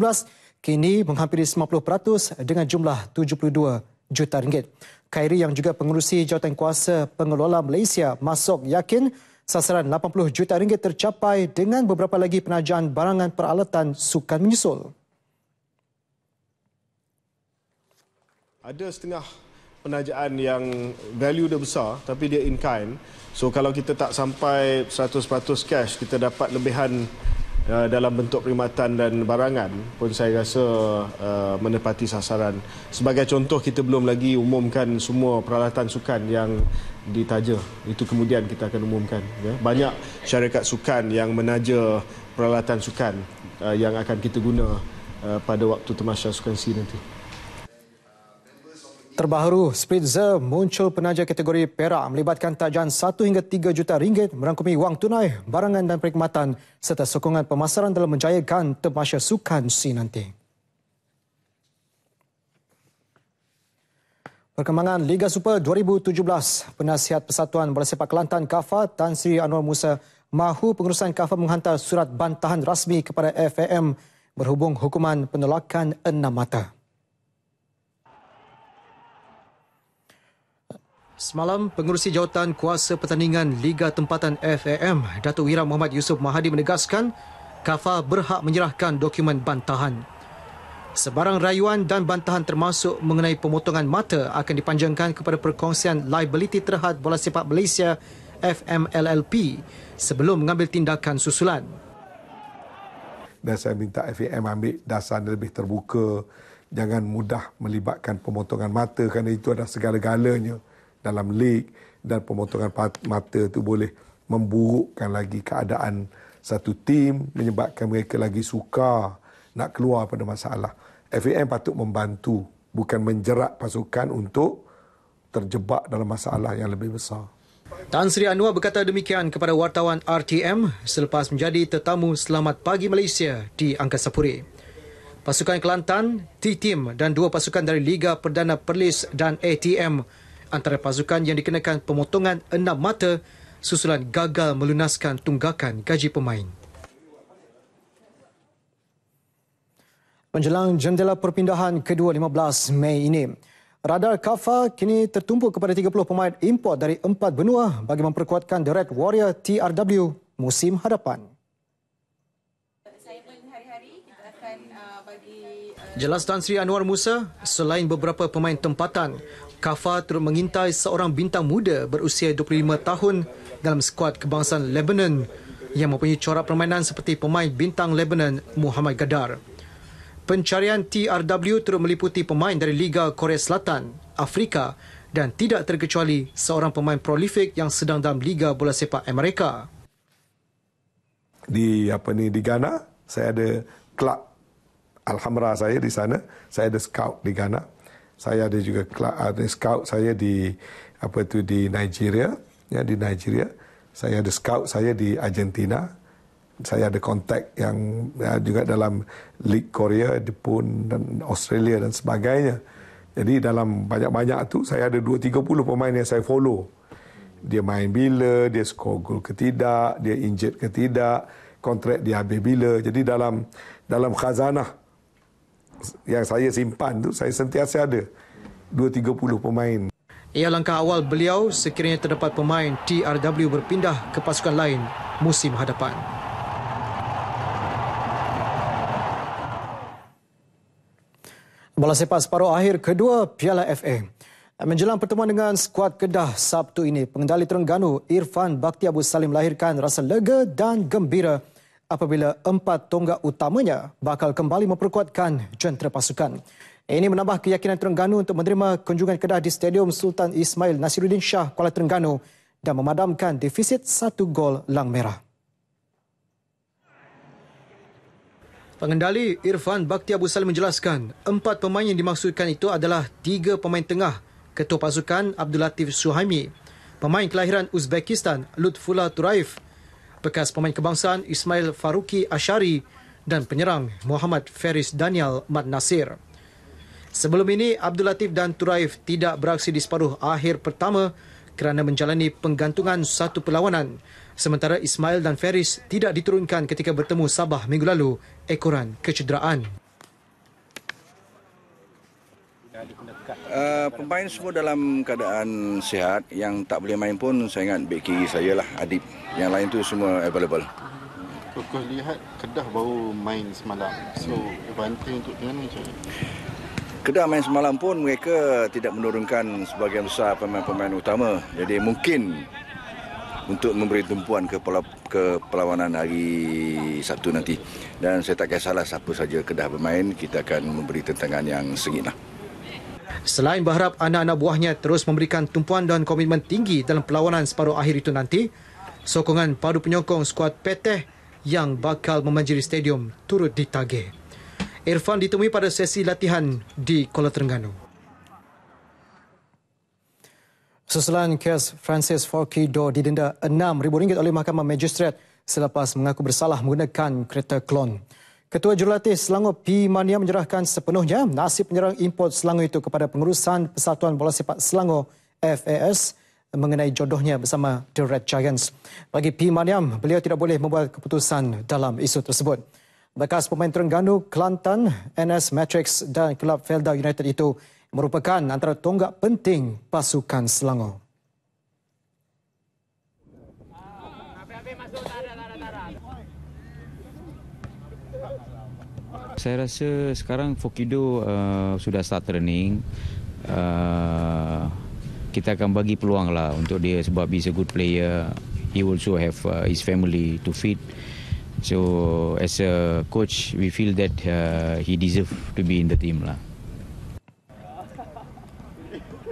kini menghampiri 50% dengan jumlah 72 juta ringgit. Khairi yang juga pengerusi jawatan kuasa pengelola Malaysia masuk yakin sasaran 80 juta ringgit tercapai dengan beberapa lagi penajaan barangan peralatan sukan menyusul.
Ada setengah penajaan yang value dia besar tapi dia in kind. So kalau kita tak sampai 100% cash, kita dapat lebihan dalam bentuk perkhidmatan dan barangan pun saya rasa menepati sasaran. Sebagai contoh, kita belum lagi umumkan semua peralatan sukan yang ditaja. Itu kemudian kita akan umumkan. Ya. Banyak syarikat sukan yang menaja peralatan sukan yang akan kita guna pada waktu Tamasya Sukan C nanti.
Terbaru, Spritzer muncul penaja kategori perak melibatkan tajahan 1 hingga 3 juta ringgit merangkumi wang tunai, barangan dan perkhidmatan serta sokongan pemasaran dalam menjayakan Tamasya Sukan C nanti. Perkembangan Liga Super 2017, Penasihat Persatuan Bola Sepak Kelantan KAFA Tan Sri Anwar Musa mahu pengurusan KAFA menghantar surat bantahan rasmi kepada FAM berhubung hukuman penolakan 6 mata. Semalam, Pengerusi Jawatan Kuasa Pertandingan Liga Tempatan FAM, Datuk Wira Muhammad Yusof Mahadi menegaskan KAFA berhak menyerahkan dokumen bantahan. Sebarang rayuan dan bantahan termasuk mengenai pemotongan mata akan dipanjangkan kepada Perkongsian Liability Terhad Bola Sepak Malaysia FMLLP sebelum mengambil tindakan susulan.
Dan saya minta FAM ambil dasar lebih terbuka, jangan mudah melibatkan pemotongan mata kerana itu adalah segala-galanya dalam lig, dan pemotongan mata itu boleh memburukkan lagi keadaan satu tim, menyebabkan mereka lagi sukar nak keluar pada masalah. FAM patut membantu, bukan menjerat pasukan untuk terjebak dalam masalah yang lebih besar.
Tan Sri Anwar berkata demikian kepada wartawan RTM selepas menjadi tetamu Selamat Pagi Malaysia di Angkasa Puri. Pasukan Kelantan, T-Team dan 2 pasukan dari Liga Perdana Perlis dan ATM antara pasukan yang dikenakan pemotongan 6 mata susulan gagal melunaskan tunggakan gaji pemain. Menjelang jendela perpindahan kedua 15 Mei ini, radar KAFA kini tertumpu kepada 30 pemain import dari 4 benua bagi memperkuatkan The Red Warrior TRW musim hadapan. Jelas Tan Sri Anwar Musa, selain beberapa pemain tempatan, KAFA turut mengintai seorang bintang muda berusia 25 tahun dalam skuad kebangsaan Lebanon yang mempunyai corak permainan seperti pemain bintang Lebanon Muhammad Gadar. Pencarian TRW turut meliputi pemain dari Liga Korea Selatan, Afrika dan tidak terkecuali seorang pemain prolifik yang sedang dalam Liga Bola Sepak Amerika.
Di Ghana, saya ada kelab Alhamra saya di sana, saya ada scout di Ghana. Saya ada juga ada scout saya di Nigeria, ya di Nigeria. Saya ada scout saya di Argentina. Saya ada kontak yang juga dalam League Korea, Jepun dan Australia dan sebagainya. Jadi dalam banyak-banyak tu saya ada 2-30 pemain yang saya follow. Dia main bila, dia skor gol ke tidak, dia injured ke tidak, kontrak dia habis bila. Jadi dalam khazanah yang saya simpan tu, saya sentiasa ada 2-30 pemain.
Ia langkah awal beliau sekiranya terdapat pemain TRW berpindah ke pasukan lain musim hadapan. Bola sepak separuh akhir kedua Piala FA. Menjelang pertemuan dengan skuad Kedah Sabtu ini, pengendali Terengganu Irfan Bakti Abu Salim melahirkan rasa lega dan gembira apabila 4 tonggak utamanya bakal kembali memperkuatkan jentera pasukan. Ini menambah keyakinan Terengganu untuk menerima kunjungan Kedah di Stadium Sultan Ismail Nasiruddin Shah Kuala Terengganu dan memadamkan defisit 1 gol lang merah. Pengendali Irfan Bakti Abu Salim menjelaskan 4 pemain yang dimaksudkan itu adalah 3 pemain tengah, ketua pasukan Abdul Latif Suhaimi, pemain kelahiran Uzbekistan Lutfullah Turaif, bekas pemain kebangsaan Ismail Faruqi Ashari dan penyerang Muhammad Faris Daniel Mat Nasir. Sebelum ini, Abdul Latif dan Turaif tidak beraksi di separuh akhir pertama kerana menjalani penggantungan satu perlawanan. Sementara Ismail dan Faris tidak diturunkan ketika bertemu Sabah minggu lalu ekoran kecederaan.
Pemain semua dalam keadaan sihat. Yang tak boleh main pun saya ingat bek kiri saya lah, Adib. Yang lain tu semua available.
Kau lihat Kedah baru main semalam. So, banting untuk dengan macam mana?
Kedah main semalam pun mereka tidak menurunkan sebahagian besar pemain-pemain utama. Jadi mungkin untuk memberi tumpuan ke perlawanan hari Sabtu nanti. Dan saya tak kisahlah siapa saja Kedah bermain, kita akan memberi tentangan yang sengit lah.
Selain berharap anak-anak buahnya terus memberikan tumpuan dan komitmen tinggi dalam perlawanan separuh akhir itu nanti, sokongan padu penyokong skuad Peteh yang bakal memanjiri stadium turut ditagih. Irfan ditemui pada sesi latihan di Kuala Terengganu. Susulan kes Francis Forquido didenda RM6,000 oleh Mahkamah Magistrate selepas mengaku bersalah menggunakan kereta klon. Ketua Jurulatih Selangor P. Mania menyerahkan sepenuhnya nasib penyerang import Selangor itu kepada pengurusan Persatuan Bola Sepak Selangor FAS mengenai jodohnya bersama The Red Giants. Bagi P. Maniam, beliau tidak boleh membuat keputusan dalam isu tersebut. Bekas pemain Terengganu, Kelantan, NS Matrix dan kelab Felda United itu merupakan antara tonggak penting pasukan Selangor.
Saya rasa sekarang Forquido sudah start training. Kita akan bagi peluang lah untuk dia sebab he's a good player. He also have his family to feed. So as a coach, we feel that he deserve to be in the team lah.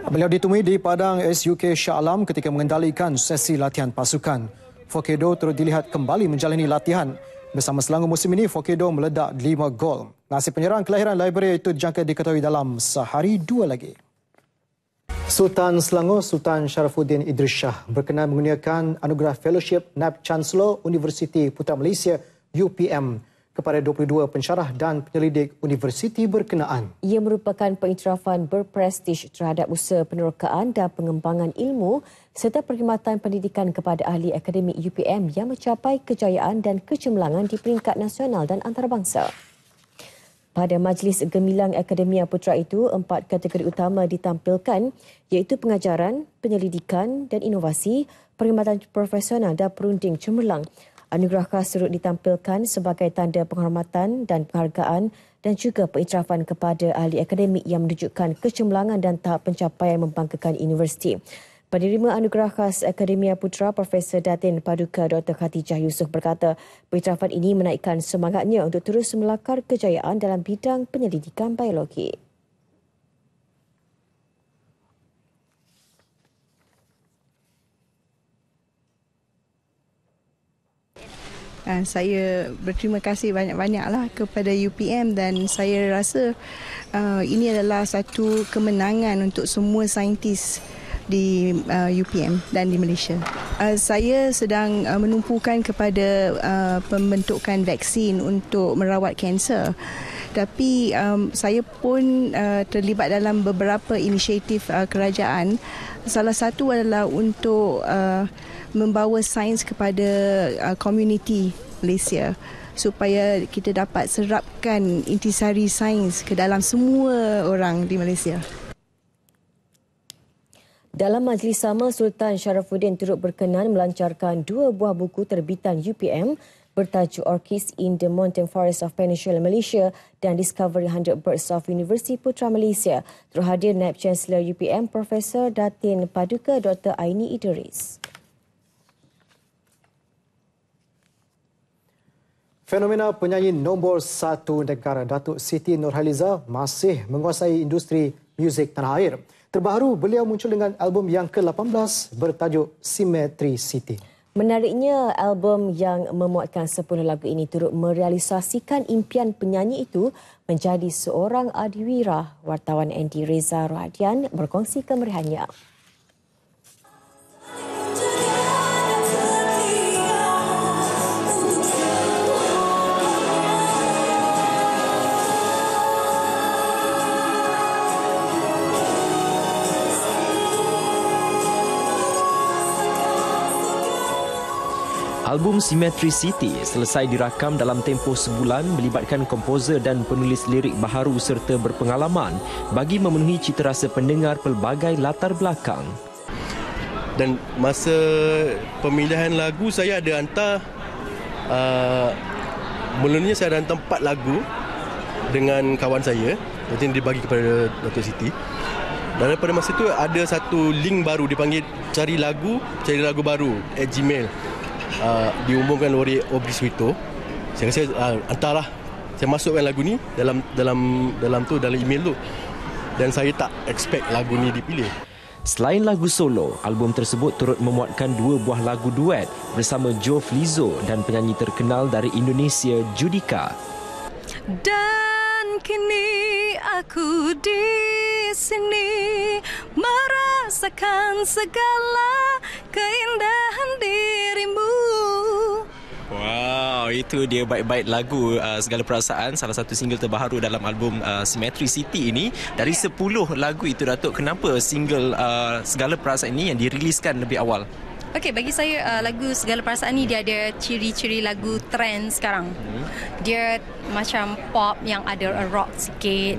Beliau ditemui di padang SUK Shah Alam ketika mengendalikan sesi latihan pasukan. Forquido turut dilihat kembali menjalani latihan. Bersama Selangor musim ini, Forquido meledak 5 gol. Nasib penyerang kelahiran Liberia itu dijangka diketahui dalam sehari 2 lagi. Sultan Selangor, Sultan Sharafuddin Idris Shah berkenan menggunakan anugerah fellowship Naib Chancellor Universiti Putra Malaysia UPM kepada 22 pensyarah dan penyelidik universiti berkenaan.
Ia merupakan pengiktirafan berprestij terhadap usaha penerokaan dan pengembangan ilmu serta perkhidmatan pendidikan kepada ahli akademik UPM yang mencapai kejayaan dan kecemerlangan di peringkat nasional dan antarabangsa. Pada majlis gemilang Akademia Putra itu, 4 kategori utama ditampilkan iaitu pengajaran, penyelidikan dan inovasi, perkhidmatan profesional dan perunding cemerlang. Anugerah khas turut ditampilkan sebagai tanda penghormatan dan penghargaan dan juga pengiktirafan kepada ahli akademik yang menunjukkan kecemerlangan dan tahap pencapaian membanggakan universiti. Penerima anugerah khas Akademia Putra, Profesor Datin Paduka Dr. Khatijah Yusof berkata, pengiktirafan ini menaikkan semangatnya untuk terus melakar kejayaan dalam bidang penyelidikan biologi.
Saya berterima kasih banyak-banyaklah kepada UPM dan saya rasa ini adalah satu kemenangan untuk semua saintis di UPM dan di Malaysia. Saya sedang menumpukan kepada pembentukan vaksin untuk merawat kanser. Tapi saya pun terlibat dalam beberapa inisiatif kerajaan. Salah satu adalah untuk membawa sains kepada komuniti Malaysia supaya kita dapat serapkan intisari sains ke dalam semua orang di Malaysia.
Dalam majlis sama, Sultan Sharafuddin turut berkenan melancarkan 2 buah buku terbitan UPM bertajuk Orchids in the Mountain Forest of Peninsular Malaysia dan Discovery 100 Birds of Universiti Putra Malaysia. Turut hadir Naib Chancellor UPM Profesor Datin Paduka Dr. Aini Idris.
Fenomena penyanyi nombor 1 negara Datuk Siti Nurhaliza masih menguasai industri muzik tanah air. Terbaru, beliau muncul dengan album yang ke-18 bertajuk Symmetry City.
Menariknya, album yang memuatkan 10 lagu ini turut merealisasikan impian penyanyi itu menjadi seorang adiwira. Wartawan Andy Reza Rohadian berkongsi kemeriahannya.
Album Symmetry City selesai dirakam dalam tempoh sebulan melibatkan komposer dan penulis lirik baharu serta berpengalaman bagi memenuhi citarasa pendengar pelbagai latar belakang.
Dan masa pemilihan lagu saya ada hantar mulanya saya ada hantar 4 lagu dengan kawan saya. Nanti dibagi kepada Datuk Siti. Dan daripada masa itu ada satu link baru dipanggil cari lagu baru @gmail. Diumumkan oleh Obri Swito. Saya rasa hantarlah, saya masukkan lagu ni dalam email tu. Dan saya tak expect lagu ni dipilih.
Selain lagu solo, album tersebut turut memuatkan 2 buah lagu duet bersama Joe Flizzo dan penyanyi terkenal dari Indonesia, Judika.
Dan kini aku di sini merasakan segala keindahan dirimu.
Wow, itu dia baik-baik lagu Segala Perasaan, salah satu single terbaru dalam album Symmetry City ini. Dari 10 lagu itu, Datuk, kenapa single Segala Perasaan ini yang diriliskan lebih awal?
Okey, bagi saya lagu Segala Perasaan ni dia ada ciri-ciri lagu trend sekarang. Dia macam pop yang ada rock sikit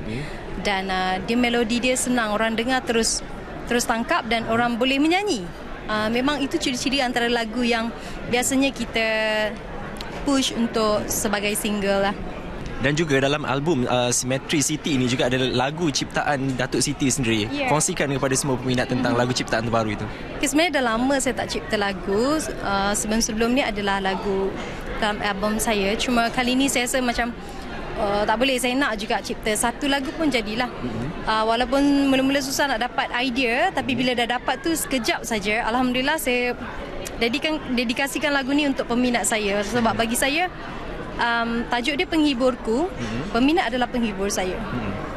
dan dia melodi dia senang, orang dengar terus tangkap dan orang boleh menyanyi. Memang itu ciri-ciri antara lagu yang biasanya kita push untuk sebagai single lah.
Dan juga dalam album Symmetry City ini juga ada lagu ciptaan Datuk Siti sendiri.
Yeah.
Kongsikan kepada semua peminat tentang lagu ciptaan terbaru itu.
Okay, sebenarnya dah lama saya tak cipta lagu. Sebelum-sebelum ni adalah lagu dalam album saya. Cuma kali ni saya rasa macam tak boleh, saya nak juga cipta satu lagu pun jadilah. Walaupun mula-mula susah nak dapat idea, tapi bila dah dapat tu sekejap saja. Alhamdulillah saya dedikasikan lagu ni untuk peminat saya. Sebab bagi saya tajuk dia penghiburku. Peminat adalah penghibur saya.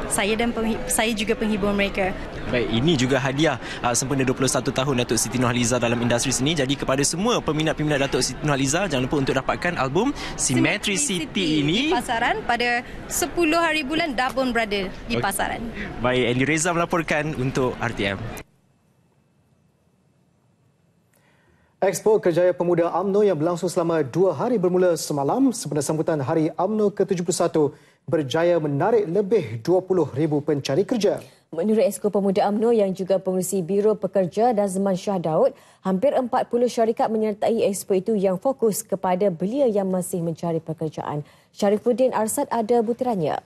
Saya juga penghibur mereka.
Baik, ini juga hadiah sempena 21 tahun Datuk Siti Nurhaliza dalam industri seni. Jadi kepada semua peminat-peminat Datuk Siti Nurhaliza, jangan lupa untuk dapatkan album Symmetry City ini
di pasaran pada 10 hari bulan dah pun berada di pasaran.
Baik, Andy Reza melaporkan untuk RTM.
Expo Kerjaya Pemuda UMNO yang berlangsung selama 2 hari bermula semalam sempena sambutan Hari UMNO ke-71 berjaya menarik lebih 20,000 pencari kerja.
Menurut Exco Pemuda UMNO yang juga pengurusi Biro Pekerja Dazman Shah Daud, hampir 40 syarikat menyertai expo itu yang fokus kepada belia yang masih mencari pekerjaan. Syarifuddin Arsad ada butirannya.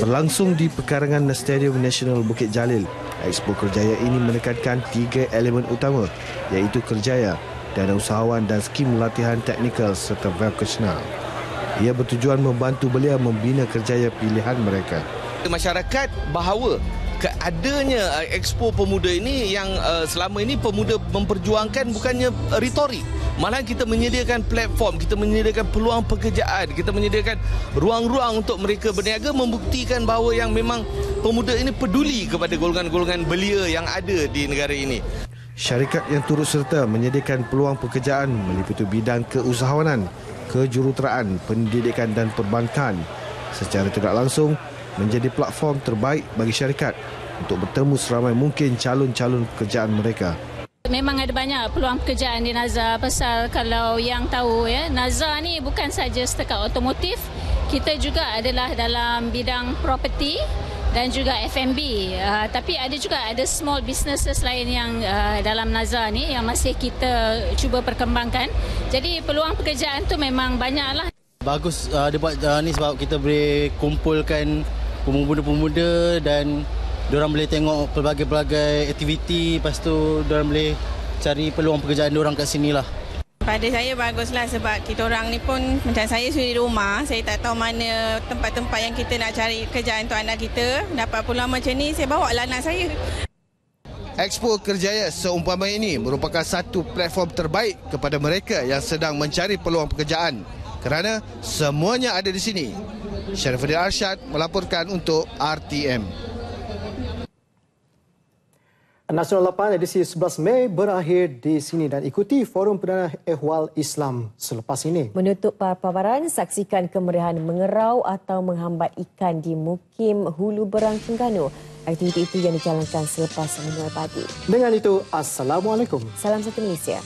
Berlangsung di pekarangan Stadium Nasional Bukit Jalil, Expo Kerjaya ini menekankan 3 elemen utama, iaitu kerjaya, dana usahawan dan skim latihan teknikal serta vocational. Ia bertujuan membantu belia membina kerjaya pilihan mereka.
Masyarakat bahawa keadanya Expo Pemuda ini yang selama ini pemuda memperjuangkan bukannya retorik. Malahan kita menyediakan platform, kita menyediakan peluang pekerjaan, kita menyediakan ruang-ruang untuk mereka berniaga, membuktikan bahawa yang memang pemuda ini peduli kepada golongan-golongan belia yang ada di negara ini.
Syarikat yang turut serta menyediakan peluang pekerjaan meliputi bidang keusahawanan, kejuruteraan, pendidikan dan perbankan. Secara tidak langsung menjadi platform terbaik bagi syarikat untuk bertemu seramai mungkin calon-calon pekerjaan mereka.
Memang ada banyak peluang pekerjaan di Nazar, pasal kalau yang tahu Nazar ni bukan saja setakat otomotif, kita juga adalah dalam bidang property dan juga F&B. Tapi ada juga small businesses lain yang dalam Nazar ni yang masih kita cuba perkembangkan. Jadi peluang pekerjaan tu memang banyaklah.
Bagus dia buat ni sebab kita boleh kumpulkan pemuda-pemuda dan diorang boleh tengok pelbagai-pelbagai aktiviti, lepas tu diorang boleh cari peluang pekerjaan diorang kat sini lah.
Pada saya baguslah sebab kita orang ni pun macam saya sendiri di rumah, saya tak tahu mana tempat-tempat yang kita nak cari kerjaan untuk anak kita. Dapat peluang macam ni, saya bawa lah anak saya.
Expo Kerjaya seumpama ini merupakan satu platform terbaik kepada mereka yang sedang mencari peluang pekerjaan kerana semuanya ada di sini. Syarifuddin Arsyad melaporkan untuk RTM.
Nasional 8 edisi 11 Mei berakhir di sini dan ikuti Forum Perdana Ehwal Islam selepas ini.
Menutup paparan, saksikan kemeriahan mengerau atau menghambat ikan di Mukim Hulu Berang Terengganu. Aktiviti itu yang dijalankan selepas minum pagi.
Dengan itu, Assalamualaikum.
Salam satu Malaysia.